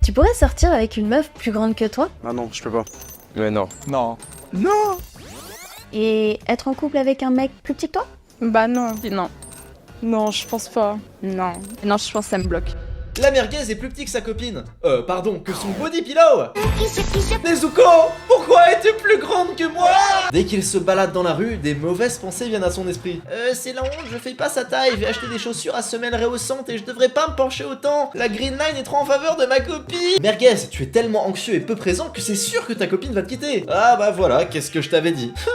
Tu pourrais sortir avec une meuf plus grande que toi Ah non, je peux pas. Ouais, non. Non. Non. et être en couple avec un mec plus petit que toi? Bah non. Non. Non, je pense pas. Non. Non, je pense que ça me bloque. La merguez est plus petit que sa copine. Pardon, que son body pillow. Nezuko, pourquoi es-tu plus grande que moi? Dès qu'il se balade dans la rue, des mauvaises pensées viennent à son esprit. C'est la honte, je fais pas sa taille, je vais acheter des chaussures à semelles rehaussantes et je devrais pas me pencher autant. La green line est trop en faveur de ma copine. Merguez, tu es tellement anxieux et peu présent que c'est sûr que ta copine va te quitter. Ah bah voilà, qu'est-ce que je t'avais dit. Ça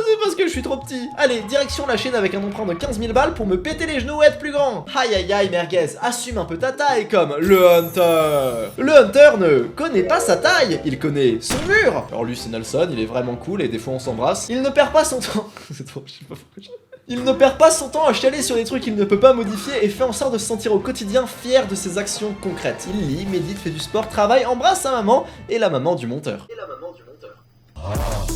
c'est parce que je suis trop petit. Allez, direction la chaîne avec un emprunt de 15 000 balles pour me péter les genoux et être plus grand. Aïe aïe aïe merguez, assume un peu ta taille comme le Hunter. Le Hunter ne connaît pas sa taille, il connaît son mur. Alors lui c'est Nelson, il est vraiment cool et des fois on s'embrasse. Il ne perd pas son temps. C'est trop, je sais pas pourquoi il ne perd pas son temps à chialer sur des trucs qu'il ne peut pas modifier et fait en sorte de se sentir au quotidien fier de ses actions concrètes. Il lit, médite, fait du sport, travaille, embrasse sa maman et la maman du monteur.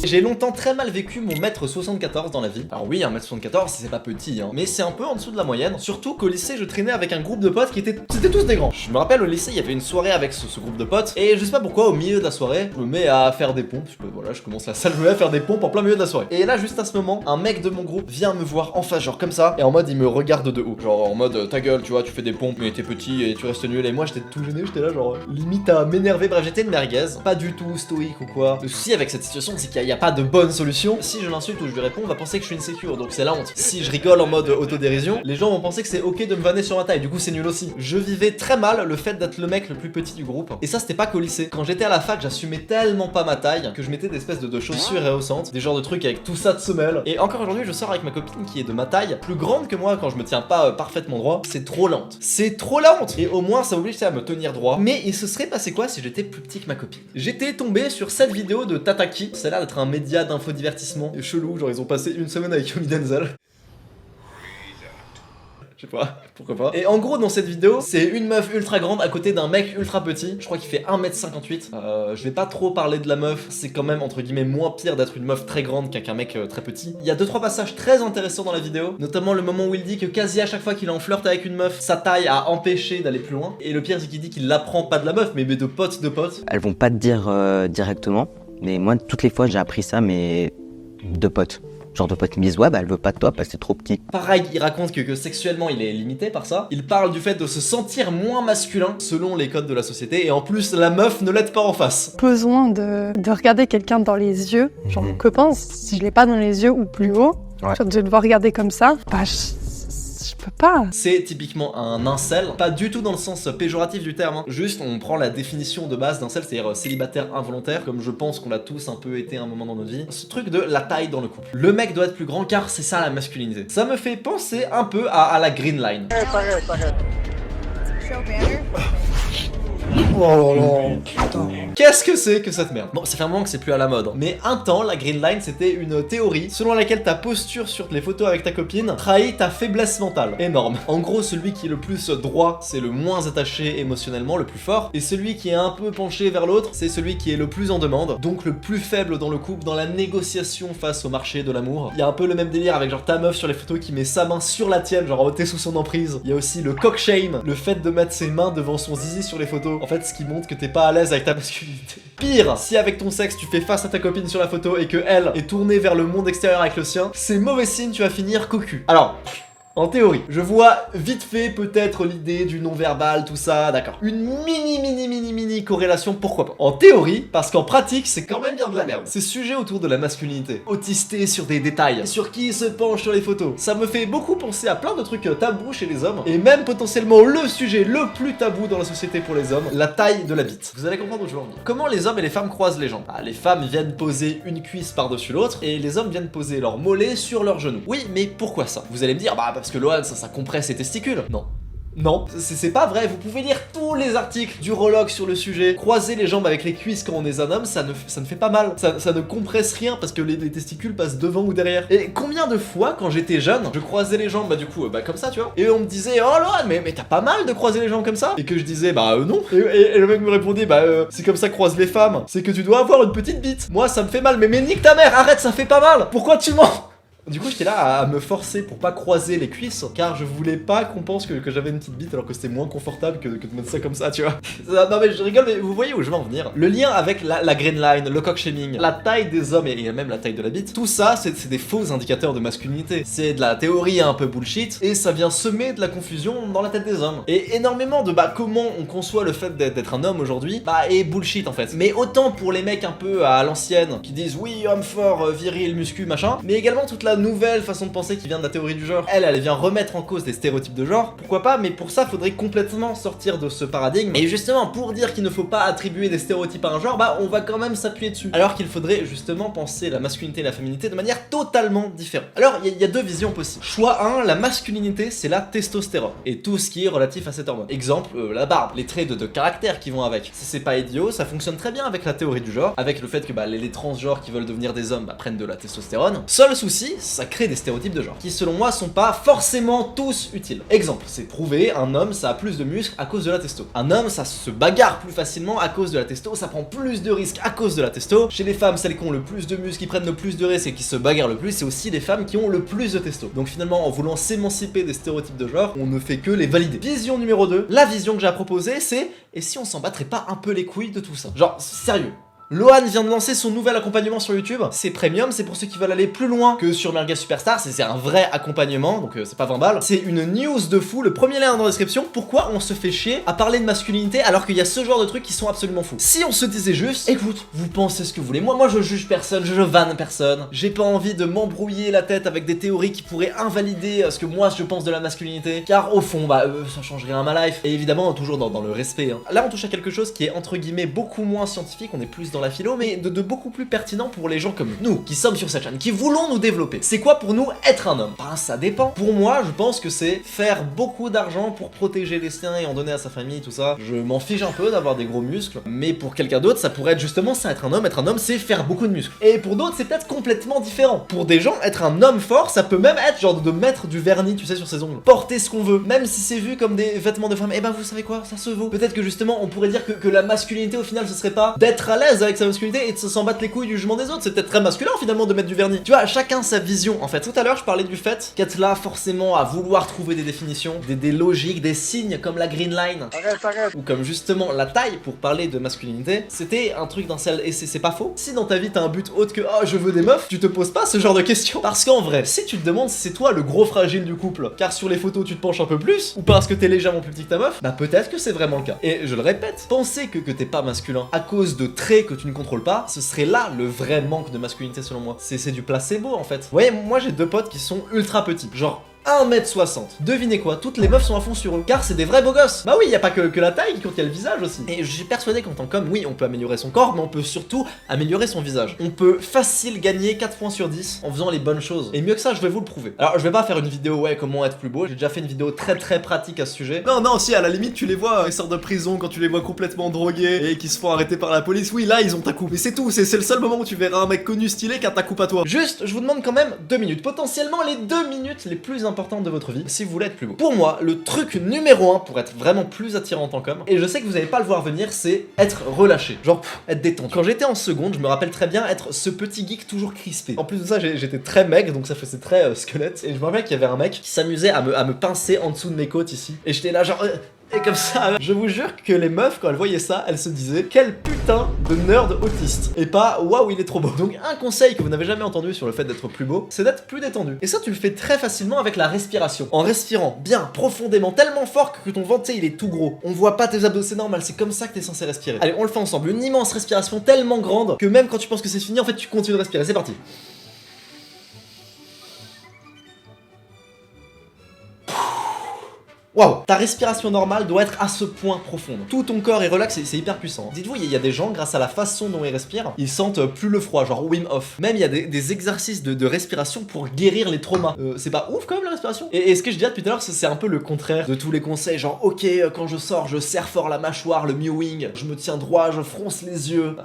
J'ai longtemps très mal vécu mon mètre 74 dans la vie. Alors oui, 1m74 c'est pas petit hein, mais c'est un peu en dessous de la moyenne. Surtout qu'au lycée je traînais avec un groupe de potes qui étaient tous des grands. Je me rappelle au lycée il y avait une soirée avec ce groupe de potes et je sais pas pourquoi au milieu de la soirée je me mets à faire des pompes. Voilà, je commence la salle, je me mets à faire des pompes en plein milieu de la soirée. Et là juste à ce moment, un mec de mon groupe vient me voir en face genre comme ça et en mode il me regarde de haut. Genre en mode ta gueule tu vois, tu fais des pompes mais t'es petit et tu restes nul. Et moi j'étais tout gêné, j'étais là genre limite à m'énerver. Bref j'étais une merguez, pas du tout stoïque ou quoi. Le souci avec cette situation c'est qu'il y a pas de bonne solution. Si je l'insulte ou je lui réponds, on va penser que je suis insécure, donc c'est la honte. Si je rigole en mode autodérision, les gens vont penser que c'est ok de me vanner sur ma taille, du coup c'est nul aussi. Je vivais très mal le fait d'être le mec le plus petit du groupe. Et ça c'était pas qu'au lycée. Quand j'étais à la fac, j'assumais tellement pas ma taille que je mettais des espèces de chaussures rehaussantes, des genres de trucs avec tout ça de semelles. Et encore aujourd'hui, je sors avec ma copine qui est de ma taille, plus grande que moi quand je me tiens pas parfaitement droit. C'est trop la honte. C'est trop la honte. Et au moins ça oblige à me tenir droit. Mais il se serait passé quoi si j'étais plus petit que ma copine? J'étais tombé sur cette vidéo de Tataki. Ça a l'air d'être un média d'infodivertissement et chelou, genre ils ont passé une semaine avec Yomi Denzel. Je sais pas, pourquoi pas. Et en gros dans cette vidéo, c'est une meuf ultra grande à côté d'un mec ultra petit. Je crois qu'il fait 1m58. Je vais pas trop parler de la meuf, c'est quand même entre guillemets moins pire d'être une meuf très grande qu'un mec très petit. Il y a 2-3 passages très intéressants dans la vidéo, notamment le moment où il dit que quasi à chaque fois qu'il est en flirt avec une meuf, sa taille a empêché d'aller plus loin. Et le pire c'est qu'il dit qu'il l'apprend pas de la meuf, mais de potes de potes. Elles vont pas te dire directement, mais moi toutes les fois j'ai appris ça, mais de potes. Genre de potes me disent ouais bah elle veut pas de toi parce que c'est trop petit. Pareil, il raconte que sexuellement il est limité par ça. Il parle du fait de se sentir moins masculin selon les codes de la société et en plus la meuf ne l'aide pas en face. Besoin de regarder quelqu'un dans les yeux. Genre mon copain, si je l'ai pas dans les yeux ou plus haut, Ouais. genre de devoir regarder comme ça, bah je peux pas. C'est typiquement un incel, pas du tout dans le sens péjoratif du terme, hein. Juste on prend la définition de base d'incel, c'est-à-dire célibataire involontaire, comme je pense qu'on l'a tous un peu été à un moment dans notre vie. Ce truc de la taille dans le couple. Le mec doit être plus grand car c'est ça la masculinité. Ça me fait penser un peu à la green line. Oh là là. Qu'est-ce que c'est que cette merde? Bon, ça fait un moment que c'est plus à la mode, hein. Mais un temps, la green line c'était une théorie selon laquelle ta posture sur les photos avec ta copine trahit ta faiblesse mentale. Énorme. En gros, celui qui est le plus droit, c'est le moins attaché émotionnellement, le plus fort. Et celui qui est un peu penché vers l'autre, c'est celui qui est le plus en demande, donc le plus faible dans le couple, dans la négociation face au marché de l'amour. Il y a un peu le même délire avec genre ta meuf sur les photos qui met sa main sur la tienne, genre t'es sous son emprise. Il y a aussi le cock shame, le fait de mettre ses mains devant son zizi sur les photos. En fait, ce qui montre que t'es pas à l'aise avec ta masculinité. Pire, si avec ton sexe tu fais face à ta copine sur la photo et que elle est tournée vers le monde extérieur avec le sien, c'est mauvais signe, tu vas finir cocu. Alors, en théorie, je vois vite fait peut-être l'idée du non-verbal, tout ça, d'accord. Une mini corrélation, pourquoi pas. En théorie, parce qu'en pratique, c'est quand même bien de la merde. Ces sujets autour de la masculinité, autisté sur des détails, sur qui se penche sur les photos, ça me fait beaucoup penser à plein de trucs tabous chez les hommes, et même potentiellement le sujet le plus tabou dans la société pour les hommes, la taille de la bite. Vous allez comprendre où je veux en venir. Comment les hommes et les femmes croisent les jambes? Les femmes viennent poser une cuisse par-dessus l'autre, et les hommes viennent poser leur mollet sur leurs genoux. Oui, mais pourquoi ça? Vous allez me dire, parce que Lohan, ça compresse ses testicules. Non. Non, c'est pas vrai, vous pouvez lire tous les articles du Rologue sur le sujet. Croiser les jambes avec les cuisses quand on est un homme, ça ne fait pas mal. Ça ne compresse rien parce que les testicules passent devant ou derrière. Et combien de fois, quand j'étais jeune, je croisais les jambes, comme ça, tu vois. Et on me disait, oh là, mais t'as pas mal de croiser les jambes comme ça? Et que je disais, non. Et le mec me répondait, c'est comme ça que croisent les femmes. C'est que tu dois avoir une petite bite. Moi, ça me fait mal, mais nique ta mère, arrête, ça fait pas mal. Pourquoi tu mens? Du coup, j'étais là à me forcer pour pas croiser les cuisses, car je voulais pas qu'on pense que j'avais une petite bite alors que c'était moins confortable que de mettre ça comme ça, tu vois. Non mais je rigole, mais vous voyez où je veux en venir. Le lien avec la green line, le cock shaming, la taille des hommes et même la taille de la bite, tout ça, c'est des faux indicateurs de masculinité. C'est de la théorie un peu bullshit, et ça vient semer de la confusion dans la tête des hommes. Et énormément de comment on conçoit le fait d'être un homme aujourd'hui, est bullshit en fait. Mais autant pour les mecs un peu à l'ancienne, qui disent oui, homme fort, viril, muscu, machin, mais également toute la nouvelle façon de penser qui vient de la théorie du genre. Elle vient remettre en cause des stéréotypes de genre, pourquoi pas, mais pour ça, faudrait complètement sortir de ce paradigme. Et justement, pour dire qu'il ne faut pas attribuer des stéréotypes à un genre, on va quand même s'appuyer dessus. Alors qu'il faudrait justement penser la masculinité et la féminité de manière totalement différente. Alors, il y a deux visions possibles. Choix 1, la masculinité, c'est la testostérone, et tout ce qui est relatif à cette hormone. Exemple, la barbe, les traits de caractère qui vont avec. C'est pas idiot, ça fonctionne très bien avec la théorie du genre, avec le fait que les transgenres qui veulent devenir des hommes prennent de la testostérone. Seul souci, ça crée des stéréotypes de genre, qui selon moi sont pas forcément tous utiles. Exemple, c'est prouvé, un homme ça a plus de muscles à cause de la testo. Un homme ça se bagarre plus facilement à cause de la testo, ça prend plus de risques à cause de la testo. Chez les femmes, celles qui ont le plus de muscles, qui prennent le plus de risques et qui se bagarrent le plus, c'est aussi les femmes qui ont le plus de testo. Donc finalement, en voulant s'émanciper des stéréotypes de genre, on ne fait que les valider. Vision numéro 2, la vision que j'ai à proposer, c'est et si on s'en battrait pas un peu les couilles de tout ça? Genre, sérieux. Lohan vient de lancer son nouvel accompagnement sur YouTube, c'est premium, c'est pour ceux qui veulent aller plus loin que sur Merguez Superstar, c'est un vrai accompagnement, donc c'est pas 20 balles. C'est une news de fou, le premier lien dans la description. Pourquoi on se fait chier à parler de masculinité alors qu'il y a ce genre de trucs qui sont absolument fous? Si on se disait juste, écoute, vous pensez ce que vous voulez, moi je juge personne, je vanne personne, j'ai pas envie de m'embrouiller la tête avec des théories qui pourraient invalider ce que moi je pense de la masculinité, car au fond, ça change rien à ma life, et évidemment toujours dans le respect. Là on touche à quelque chose qui est entre guillemets beaucoup moins scientifique, on est plus dans la philo, mais de beaucoup plus pertinent pour les gens comme nous, qui sommes sur cette chaîne, qui voulons nous développer. C'est quoi pour nous être un homme? Ça dépend. Pour moi, je pense que c'est faire beaucoup d'argent pour protéger les siens et en donner à sa famille, tout ça. Je m'en fiche un peu d'avoir des gros muscles, mais pour quelqu'un d'autre, ça pourrait être justement ça, être un homme. Être un homme, c'est faire beaucoup de muscles. Et pour d'autres, c'est peut-être complètement différent. Pour des gens, être un homme fort, ça peut même être genre de mettre du vernis, tu sais, sur ses ongles. Porter ce qu'on veut, même si c'est vu comme des vêtements de femme. Vous savez quoi? Ça se vaut. Peut-être que justement, on pourrait dire que la masculinité, au final, ce serait pas d'être à l'aise avec sa masculinité et de s'en battre les couilles du jugement des autres. C'est peut-être très masculin finalement de mettre du vernis. Tu vois, chacun sa vision en fait. Tout à l'heure je parlais du fait qu'être là forcément à vouloir trouver des définitions, des logiques, des signes comme la green line, ou comme justement la taille pour parler de masculinité, c'était un truc d'un seul, et c'est pas faux. Si dans ta vie t'as un but autre que oh je veux des meufs, tu te poses pas ce genre de questions. Parce qu'en vrai, si tu te demandes si c'est toi le gros fragile du couple, car sur les photos tu te penches un peu plus, ou parce que t'es légèrement plus petit que ta meuf, peut-être que c'est vraiment le cas. Et je le répète, penser que t'es pas masculin à cause de traits que tu ne contrôles pas, ce serait là le vrai manque de masculinité selon moi. C'est du placebo en fait. Vous voyez, moi j'ai deux potes qui sont ultra petits, genre 1m60. Devinez quoi, toutes les meufs sont à fond sur eux, car c'est des vrais beaux gosses. Bah oui, y a pas que la taille qui compte, y a le visage aussi. Et je suis persuadé qu'en tant qu'homme, oui, on peut améliorer son corps, mais on peut surtout améliorer son visage. On peut facile gagner 4 points sur 10 en faisant les bonnes choses. Et mieux que ça, je vais vous le prouver. Alors, je vais pas faire une vidéo, comment être plus beau. J'ai déjà fait une vidéo très pratique à ce sujet. Non, si, à la limite, tu les vois, ils sortent de prison quand tu les vois complètement drogués et qui se font arrêter par la police. Oui, là, ils ont ta coupe. Et c'est tout, c'est le seul moment où tu verras un mec connu stylé qui a ta coupe à toi. Juste, je vous demande quand même 2 minutes. Potentiellement les 2 minutes les plus importantes de votre vie. Si vous voulez être plus beau. Pour moi, le truc numéro 1 pour être vraiment plus attirant en tant qu'homme, et je sais que vous allez pas le voir venir, c'est être relâché. Genre, être détendu. Quand j'étais en seconde, je me rappelle très bien être ce petit geek toujours crispé. En plus de ça, j'étais très maigre, donc ça faisait très squelette. Et je me rappelle qu'il y avait un mec qui s'amusait à me pincer en dessous de mes côtes ici. Et j'étais là genre... Et comme ça, je vous jure que les meufs, quand elles voyaient ça, elles se disaient quel putain de nerd autiste. Et pas waouh, il est trop beau. Donc, un conseil que vous n'avez jamais entendu sur le fait d'être plus beau, c'est d'être plus détendu. Et ça, tu le fais très facilement avec la respiration. En respirant bien, profondément, tellement fort que ton ventre, il est tout gros. On voit pas tes abdos, c'est normal, c'est comme ça que t'es censé respirer. Allez, on le fait ensemble. Une immense respiration tellement grande que même quand tu penses que c'est fini, en fait, tu continues de respirer. C'est parti. Waouh! Ta respiration normale doit être à ce point profonde. Tout ton corps est relax, c'est hyper puissant. Dites-vous, il y a des gens, grâce à la façon dont ils respirent, ils sentent plus le froid, genre Wim Hof. Même il y a des exercices de respiration pour guérir les traumas. C'est pas ouf quand même la respiration? Et ce que je disais depuis tout à l'heure, c'est un peu le contraire de tous les conseils, genre ok, quand je sors, je serre fort la mâchoire, le mewing, je me tiens droit, je fronce les yeux.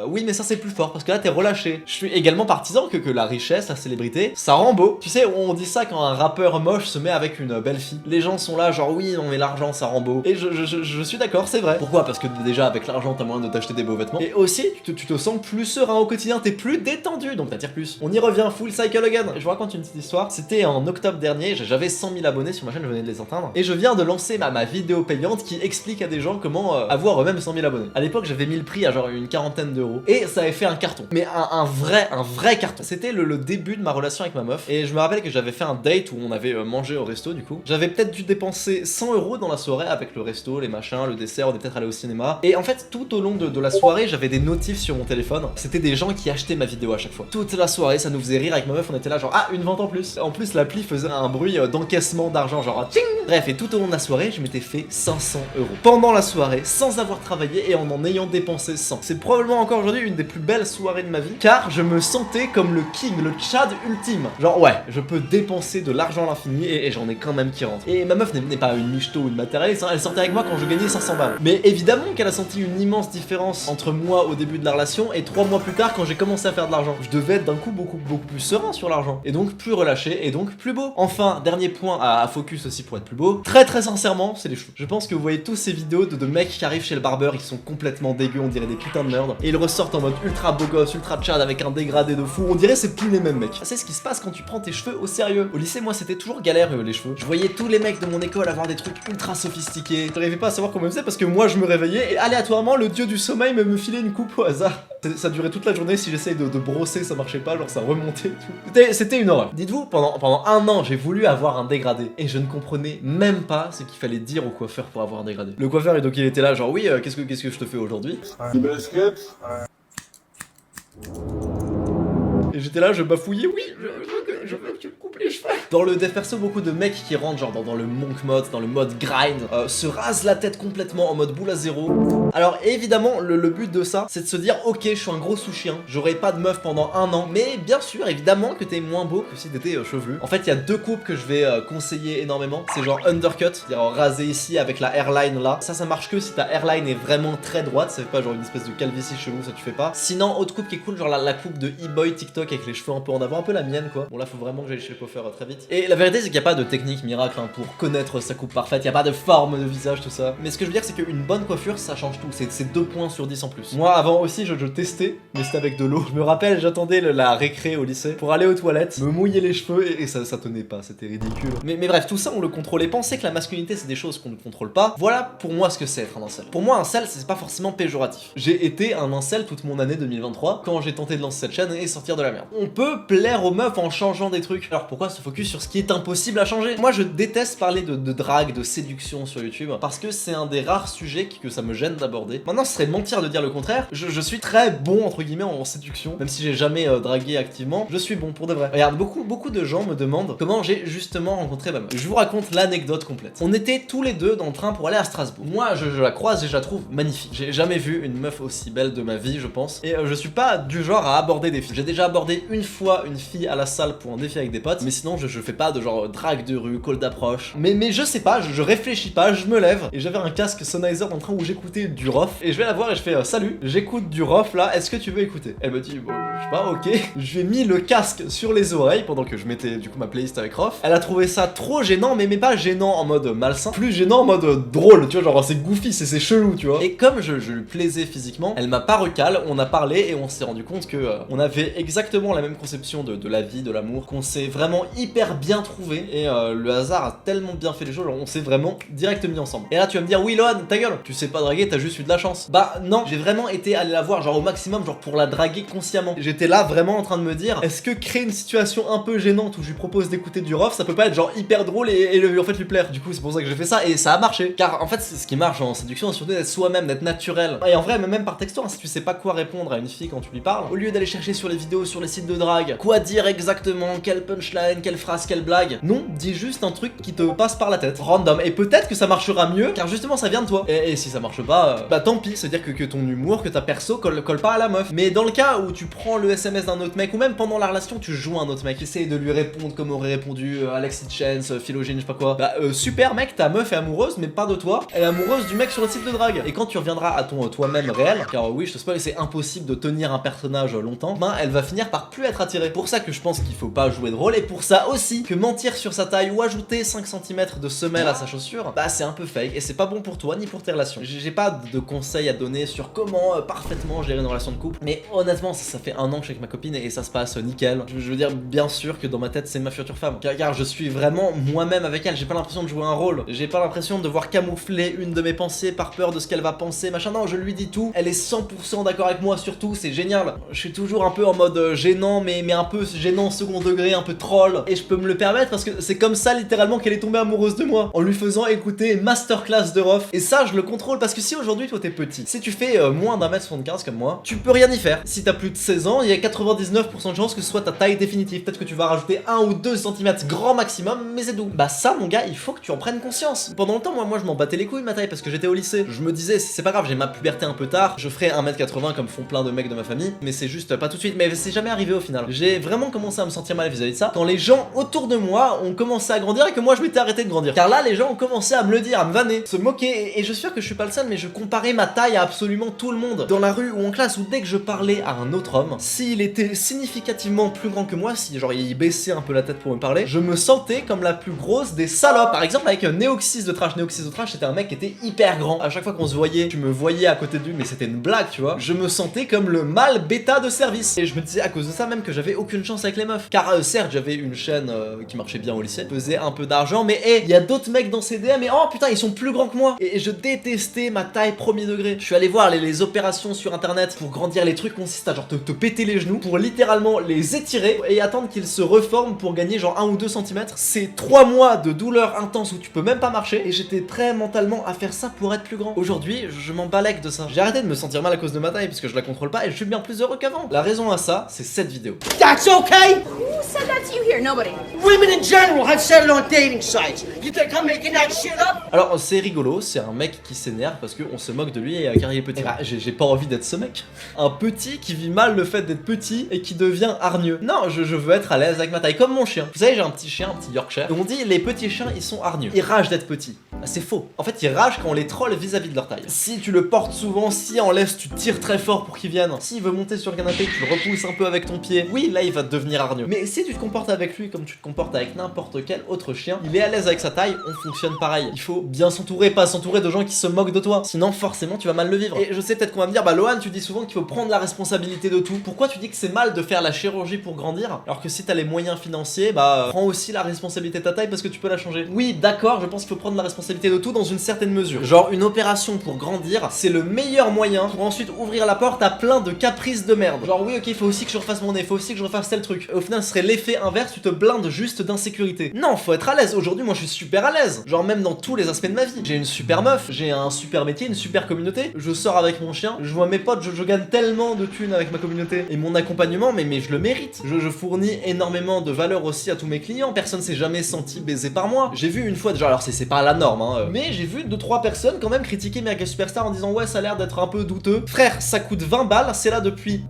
oui, mais ça c'est plus fort parce que là t'es relâché. Je suis également partisan que la richesse, la célébrité, ça rend beau. Tu sais, on dit ça quand un rappeur moche se met avec une belle fille. Les gens sont là, genre oui, non mais l'argent ça rend beau. Et je suis d'accord, c'est vrai. Pourquoi? Parce que déjà avec l'argent t'as moyen de t'acheter des beaux vêtements. Et aussi, tu te sens plus serein au quotidien, t'es plus détendu, donc t'attires plus. On y revient, full cycle again. Je vous raconte une petite histoire. C'était en octobre dernier, j'avais 100 000 abonnés sur ma chaîne, je venais de les atteindre. Et je viens de lancer ma vidéo payante qui explique à des gens comment avoir eux-mêmes 100 000 abonnés. À l'époque, j'avais mis le prix à genre une quarantaine d'euros. Et ça avait fait un carton. Mais un vrai carton. C'était le début de ma relation avec ma meuf. Et je me rappelle que j'avais fait un date où on avait mangé au resto du coup. J'avais peut-être dû dépenser 100 euros dans la soirée avec le resto, les machins, le dessert, on est peut-être allé au cinéma. Et en fait, tout au long de la soirée, j'avais des notifs sur mon téléphone. C'était des gens qui achetaient ma vidéo à chaque fois. Toute la soirée, ça nous faisait rire avec ma meuf, on était là genre ah, une vente en plus. En plus, l'appli faisait un bruit d'encaissement d'argent, genre tching. Bref, et tout au long de la soirée, je m'étais fait 500 euros. Pendant la soirée, sans avoir travaillé et en ayant dépensé 100. C'est probablement encore aujourd'hui une des plus belles soirées de ma vie, car je me sentais comme le king, le Tchad ultime. Genre ouais, je peux dépenser de l'argent à l'infini et j'en ai quand même qui rentre. Et ma meuf n'est pas une michto ou une matérialiste, hein, elle sortait avec moi quand je gagnais 500 balles. Mais évidemment qu'elle a senti une immense différence entre moi au début de la relation et 3 mois plus tard quand j'ai commencé à faire de l'argent. Je devais être d'un coup beaucoup plus serein sur l'argent, et donc plus relâché, et donc plus beau. Enfin, dernier point à focus aussi pour être plus beau, très sincèrement, c'est les cheveux. Je pense que vous voyez tous ces vidéos de mecs qui arrivent chez le barbeur, ils sont complètement dégueux, on dirait des putains de nerds, et ils ressortent en mode ultra beau gosse, ultra Tchad avec un dégradé de fou, on dirait c'est plus les mêmes mecs. C'est ce qui se passe quand tu prends tes cheveux au sérieux. Au lycée, moi c'était toujours galère les cheveux. Je voyais tous les mecs de mon école avoir des trucs ultra sophistiqués. J'arrivais pas à savoir comment ils faisaient parce que moi je me réveillais et aléatoirement le dieu du sommeil me filait une coupe au hasard. Ça durait toute la journée, si j'essayais de brosser ça marchait pas, genre ça remontait et tout. C'était une horreur. Dites-vous, pendant un an j'ai voulu avoir un dégradé et je ne comprenais même pas ce qu'il fallait dire au coiffeur pour avoir un dégradé. Le coiffeur, et donc il était là genre oui, qu'est-ce que je te fais aujourd'hui? Des baskets. Et j'étais là, je bafouillais, oui, je veux que tu me coupes les cheveux. Dans le dev perso, beaucoup de mecs qui rentrent genre dans le monk mode, dans le mode grind, se rasent la tête complètement en mode boule à zéro. Alors évidemment, le but de ça, c'est de se dire ok, je suis un gros sous-chien, j'aurai pas de meuf pendant un an, mais bien sûr, évidemment que t'es moins beau que si t'étais chevelu. En fait, il y a 2 coupes que je vais conseiller énormément. C'est genre undercut, c'est-à-dire raser ici avec la hairline là. Ça marche que si ta hairline est vraiment très droite, ça fait pas genre une espèce de calvitie chelou, ça tu fais pas. Sinon, autre coupe qui est cool, genre la coupe de e-boy TikTok avec les cheveux un peu en avant, un peu la mienne quoi. Bon là, faut vraiment que j'aille chez le coiffeur très vite. Et la vérité, c'est qu'il n'y a pas de technique miracle hein, pour connaître sa coupe parfaite, il n'y a pas de forme de visage, tout ça. Mais ce que je veux dire, c'est qu'une bonne coiffure, ça change tout. C'est 2 points sur 10 en plus. Moi, avant aussi, je testais, mais c'était avec de l'eau. Je me rappelle, j'attendais la récré au lycée pour aller aux toilettes, me mouiller les cheveux et ça tenait pas, c'était ridicule. Mais bref, tout ça, on le contrôlait. Penser que la masculinité, c'est des choses qu'on ne contrôle pas. Voilà pour moi ce que c'est être un incel. Pour moi, un incel, c'est pas forcément péjoratif. J'ai été un incel toute mon année 2023 quand j'ai tenté de lancer cette chaîne et sortir de la merde. On peut plaire aux meufs en changeant des trucs. Alors pourquoi se focus sur ce qui est impossible à changer? Moi, je déteste parler de drague, de séduction sur YouTube parce que c'est un des rares sujets que ça me gêne d'aborder. Maintenant, ce serait mentir de dire le contraire. Je suis très bon entre guillemets en séduction, même si j'ai jamais dragué activement. Je suis bon pour de vrai. Regarde, beaucoup de gens me demandent comment j'ai justement rencontré ma meuf. Je vous raconte l'anecdote complète. On était tous les deux dans le train pour aller à Strasbourg. Moi, je la croise et je la trouve magnifique. J'ai jamais vu une meuf aussi belle de ma vie, je pense. Et je suis pas du genre à aborder des filles. J'ai déjà abordé une fois une fille à la salle pour un défi avec des potes, mais sinon je fais pas de genre drague de rue, call d'approche. Mais je sais pas, je réfléchis pas, je me lève et j'avais un casque Sennheiser dans le train où j'écoutais du rof et je vais la voir et je fais salut, j'écoute du rof là, est-ce que tu veux écouter? Elle me dit bon, je sais pas, ok. Je lui ai mis le casque sur les oreilles pendant que je mettais du coup ma playlist avec rof. Elle a trouvé ça trop gênant, mais pas gênant en mode malsain, plus gênant en mode drôle, tu vois, genre c'est goofy, c'est chelou, tu vois. Et comme je lui plaisais physiquement, elle m'a pas recalé, on a parlé et on s'est rendu compte que on avait exactement la même conception de la vie, de l'amour, qu'on s'est vraiment hyper bien trouvé et le hasard a tellement bien fait les choses, genre on s'est vraiment direct mis ensemble. Et là tu vas me dire oui Lohan, ta gueule, tu sais pas draguer, t'as juste eu de la chance. Bah non, j'ai vraiment été allé la voir genre au maximum, genre pour la draguer consciemment. J'étais là vraiment en train de me dire, est-ce que créer une situation un peu gênante où je lui propose d'écouter du rof, ça peut pas être genre hyper drôle et en fait lui plaire. Du coup c'est pour ça que j'ai fait ça et ça a marché. Car en fait ce qui marche en séduction c'est surtout d'être soi-même, d'être naturel. Et en vrai même par texto, hein, si tu sais pas quoi répondre à une fille quand tu lui parles, au lieu d'aller chercher sur les vidéos, sur les sites de drague, quoi dire exactement, quelle punchline, quelle phrase, quelle blague, non, dis juste un truc qui te passe par la tête, random, et peut-être que ça marchera mieux car justement ça vient de toi. Et si ça marche pas, bah tant pis, c'est-à-dire que ton humour, que ta perso colle pas à la meuf. Mais dans le cas où tu prends pendant le SMS d'un autre mec, ou même pendant la relation, tu joues un autre mec, essaye de lui répondre comme aurait répondu Alexis Chance, Philogene, je sais pas quoi. Bah super mec, ta meuf est amoureuse, mais pas de toi, elle est amoureuse du mec sur le site de drague. Et quand tu reviendras à ton toi-même réel, car oui, je te spoil, c'est impossible de tenir un personnage longtemps, ben elle va finir par plus être attirée. Pour ça que je pense qu'il faut pas jouer de rôle, et pour ça aussi que mentir sur sa taille ou ajouter 5 cm de semelle à sa chaussure, bah c'est un peu fake et c'est pas bon pour toi ni pour tes relations. J'ai pas de conseils à donner sur comment parfaitement gérer une relation de couple, mais honnêtement ça fait un an que je suis avec ma copine et ça se passe nickel. Je veux dire, bien sûr que dans ma tête c'est ma future femme, car je suis vraiment moi-même avec elle. J'ai pas l'impression de jouer un rôle, j'ai pas l'impression de devoir camoufler une de mes pensées par peur de ce qu'elle va penser, machin. Non, je lui dis tout, elle est 100% d'accord avec moi sur tout, c'est génial. Je suis toujours un peu en mode gênant, mais un peu gênant second degré, un peu troll, et je peux me le permettre parce que c'est comme ça littéralement qu'elle est tombée amoureuse de moi, en lui faisant écouter masterclass de Rof. Et ça je le contrôle parce que si aujourd'hui toi t'es petit, si tu fais moins d'1m75 comme moi, tu peux rien y faire. Si t'as plus de 16 ans, il y a 99% de chances que ce soit ta taille définitive. Peut-être que tu vas rajouter 1 ou 2 cm grand maximum, mais c'est tout. Bah ça mon gars, il faut que tu en prennes conscience. Pendant longtemps moi je m'en battais les couilles ma taille parce que j'étais au lycée. Je me disais c'est pas grave, j'ai ma puberté un peu tard, je ferai 1m80 comme font plein de mecs de ma famille, mais c'est juste pas tout de suite. Mais c'est jamais arrivé au final. J'ai vraiment commencé à me sentir mal vis-à-vis de ça quand les gens autour de moi ont commencé à grandir et que moi je m'étais arrêté de grandir. Car là les gens ont commencé à me le dire, à me vanner, se moquer, et je suis sûr que je suis pas le seul, mais je comparais ma taille à absolument tout le monde. Dans la rue ou en classe, ou dès que je parlais à un autre homme, s'il était significativement plus grand que moi, si genre il baissait un peu la tête pour me parler, je me sentais comme la plus grosse des salopes. Par exemple avec Neoxys de Trash. Neoxys de Trash c'était un mec qui était hyper grand. À chaque fois qu'on se voyait, tu me voyais à côté de lui, mais c'était une blague, tu vois. Je me sentais comme le mâle bêta de service. Et je me disais à cause de ça même que j'avais aucune chance avec les meufs. Car certes j'avais une chaîne qui marchait bien au lycée, faisait un peu d'argent, mais il y a d'autres mecs dans ces DM et oh putain ils sont plus grands que moi. Et je détestais ma taille premier degré. Je suis allé voir les opérations sur internet pour grandir. Les trucs consistent à genre te péter les genoux pour littéralement les étirer et attendre qu'ils se reforment pour gagner genre 1 ou 2 cm. C'est 3 mois de douleur intense où tu peux même pas marcher, et j'étais prêt mentalement à faire ça pour être plus grand. Aujourd'hui je m'en balèque de ça. J'ai arrêté de me sentir mal à cause de ma taille parce que je la contrôle pas et je suis bien plus heureux qu'avant. La raison à ça, c'est cette vidéo. That's okay. Who said that to you here? Nobody. Women in general have said it on dating sites. You think I'm making that shit up? Alors c'est rigolo, c'est un mec qui s'énerve parce qu'on se moque de lui car il est petit. Bah, j'ai pas envie d'être ce mec. Un petit qui vit mal le fait d'être petit et qui devient hargneux. Non, je veux être à l'aise avec ma taille, comme mon chien. Vous savez, j'ai un petit chien, un petit Yorkshire, et on dit les petits chiens ils sont hargneux. Ils ragent d'être petits. Bah, c'est faux. En fait, ils ragent quand on les troll vis-à-vis de leur taille. Si tu le portes souvent, si en laisse tu tires très fort pour qu'il vienne, s'il veut monter sur le canapé, tu le repousses un peu avec ton pied, oui, là il va devenir hargneux. Mais si tu te comportes avec lui comme tu te comportes avec n'importe quel autre chien, il est à l'aise avec sa taille, on fonctionne pareil. Il faut bien s'entourer, pas s'entourer de gens qui se moquent de toi. Sinon, forcément, tu vas mal le vivre. Et je sais peut-être qu'on va me dire, bah Lohan, tu dis souvent qu'il faut prendre la responsabilité de tout. Pourquoi tu dis que c'est mal de faire la chirurgie pour grandir, alors que si t'as les moyens financiers, bah prends aussi la responsabilité de ta taille parce que tu peux la changer. Oui, d'accord, je pense qu'il faut prendre la responsabilité de tout dans une certaine mesure. Genre, une opération pour grandir, c'est le meilleur moyen pour ensuite ouvrir la porte à plein de caprices de merde. Genre, oui, ok, il faut aussi que je refasse mon nez, faut aussi que je refasse tel truc. Au final, ce serait l'effet inverse, tu te blindes juste d'insécurité. Non, faut être à l'aise. Aujourd'hui, moi, je suis super à l'aise. Genre, même dans tous les aspects de ma vie. J'ai une super meuf, j'ai un super métier, une super communauté. Je sors avec mon chien, je vois mes potes, je gagne tellement de thunes avec ma communauté. Et mon accompagnement, mais je le mérite. Je fournis énormément de valeur aussi à tous mes clients. Personne s'est jamais senti baisé par moi. J'ai vu une fois, déjà, alors c'est pas la norme, hein, mais j'ai vu 2-3 personnes quand même critiquer Mega Superstar en disant ouais, ça a l'air d'être un peu douteux. Frère, ça coûte 20 balles, c'est là depuis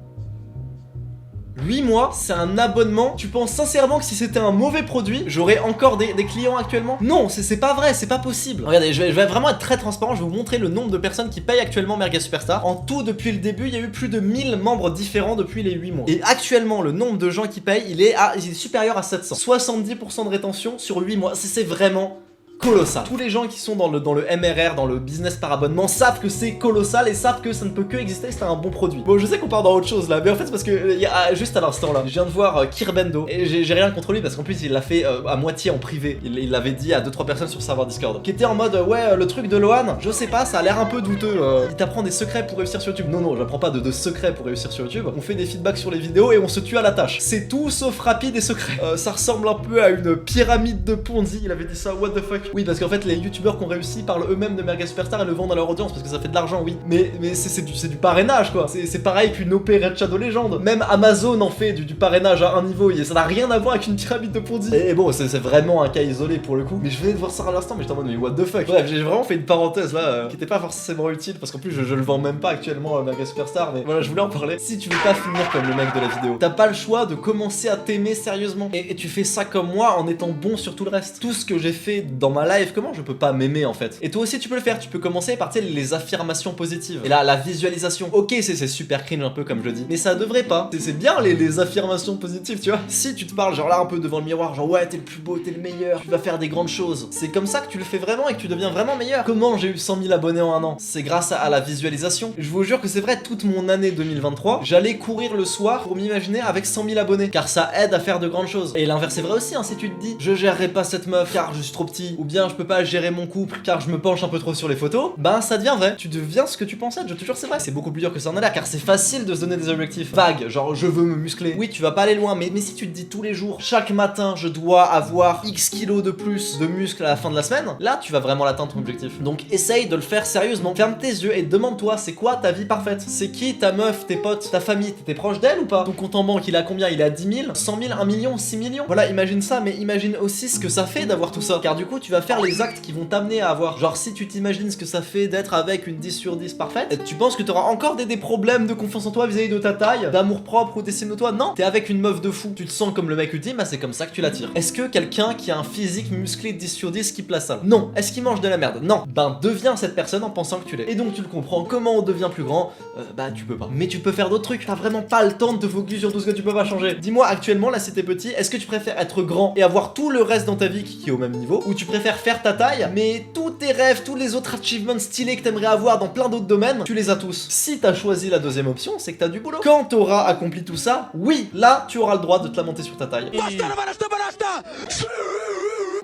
8 mois, c'est un abonnement. Tu penses sincèrement que si c'était un mauvais produit, j'aurais encore des clients actuellement? Non, c'est pas vrai, c'est pas possible. Regardez, je vais vraiment être très transparent, je vais vous montrer le nombre de personnes qui payent actuellement Mega Superstar. En tout, depuis le début, il y a eu plus de 1000 membres différents depuis les 8 mois. Et actuellement, le nombre de gens qui payent, il est supérieur à 700. 70% de rétention sur 8 mois, c'est vraiment colossal. Tous les gens qui sont dans le MRR, dans le business par abonnement, savent que c'est colossal et savent que ça ne peut que exister si c'est un bon produit. Bon, je sais qu'on part dans autre chose là, mais en fait c'est parce que juste à l'instant là, je viens de voir Kirbendo et j'ai rien contre lui parce qu'en plus il l'a fait à moitié en privé. Il l'avait dit à 2-3 personnes sur le serveur Discord, qui était en mode ouais, le truc de Lohan, je sais pas, ça a l'air un peu douteux. Il t'apprend des secrets pour réussir sur YouTube. Non, j'apprends pas de secrets pour réussir sur YouTube. On fait des feedbacks sur les vidéos et on se tue à la tâche. C'est tout sauf rapide et secret. Ça ressemble un peu à une pyramide de Ponzi. Il avait dit ça, what the fuck. Oui, parce qu'en fait, les youtubeurs qui ont réussi parlent eux-mêmes de Merguez Superstar et le vendent à leur audience parce que ça fait de l'argent, oui. Mais c'est du parrainage, quoi. C'est pareil qu'une OP Red Shadow Legend. Même Amazon en fait du parrainage à un niveau, et ça n'a rien à voir avec une pyramide de Ponzi. Et bon, c'est vraiment un cas isolé pour le coup. Mais je venais de voir ça à l'instant, mais j'étais en mode, mais what the fuck. Bref, j'ai vraiment fait une parenthèse là, qui était pas forcément utile, parce qu'en plus, je le vends même pas actuellement, Merguez Superstar, mais voilà, je voulais en parler. Si tu veux pas finir comme le mec de la vidéo, t'as pas le choix de commencer à t'aimer sérieusement. Et tu fais ça comme moi en étant bon sur tout le reste. Tout ce que j'ai fait dans ma life, comment je peux pas m'aimer en fait? Et toi aussi tu peux le faire, tu peux commencer par les affirmations positives. Et là, la visualisation. Ok, c'est super cringe un peu comme je le dis, mais ça devrait pas. C'est bien les affirmations positives, tu vois. Si tu te parles genre là un peu devant le miroir, genre ouais t'es le plus beau, t'es le meilleur, tu vas faire des grandes choses. C'est comme ça que tu le fais vraiment et que tu deviens vraiment meilleur. Comment j'ai eu 100 000 abonnés en un an? C'est grâce à la visualisation. Je vous jure que c'est vrai, toute mon année 2023, j'allais courir le soir pour m'imaginer avec 100 000 abonnés, car ça aide à faire de grandes choses. Et l'inverse est vrai aussi, hein, si tu te dis je gérerai pas cette meuf car je suis trop petit, ou bien je peux pas gérer mon couple car je me penche un peu trop sur les photos, ben ça devient vrai. Tu deviens ce que tu pensais, je te jure c'est vrai. C'est beaucoup plus dur que ça en a l'air, car c'est facile de se donner des objectifs vagues, genre je veux me muscler. Oui, tu vas pas aller loin, mais si tu te dis tous les jours, chaque matin je dois avoir X kilos de plus de muscles à la fin de la semaine, là tu vas vraiment l'atteindre ton objectif. Donc essaye de le faire sérieusement. Ferme tes yeux et demande-toi, c'est quoi ta vie parfaite? C'est qui ta meuf, tes potes, ta famille? T'es proche d'elle ou pas? Ton compte en banque il a combien? Il est à 10 000, 100 000, 1 million, 6 millions? Voilà, imagine ça, mais imagine aussi ce que ça fait d'avoir tout ça, car du coup tu vas faire les actes qui vont t'amener à avoir. Genre si tu t'imagines ce que ça fait d'être avec une 10 sur 10 parfaite, tu penses que t'auras encore des problèmes de confiance en toi vis-à-vis de ta taille, d'amour propre ou d'estime de toi? Non, t'es avec une meuf de fou, tu te sens comme le mec ultime, bah c'est comme ça que tu l'attires. Est-ce que quelqu'un qui a un physique musclé de 10 sur 10 qui place ça? Non. Est-ce qu'il mange de la merde? Non. Ben deviens cette personne en pensant que tu l'es. Et donc tu le comprends, comment on devient plus grand? Bah tu peux pas. Mais tu peux faire d'autres trucs, t'as vraiment pas le temps de te focus sur tout ce que tu peux pas changer. Dis-moi actuellement, là si t'es petit, est-ce que tu préfères être grand et avoir tout le reste dans ta vie qui est au même niveau, ou tu préfères faire ta taille, mais tous tes rêves, tous les autres achievements stylés que t'aimerais avoir dans plein d'autres domaines, tu les as tous? Si t'as choisi la deuxième option, c'est que t'as du boulot. Quand t'auras accompli tout ça, oui, là tu auras le droit de te lamenter sur ta taille.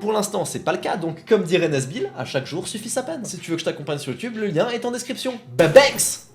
Pour l'instant, c'est pas le cas, donc comme dirait Nesbill, à chaque jour suffit sa peine. Si tu veux que je t'accompagne sur YouTube, le lien est en description. Babanks!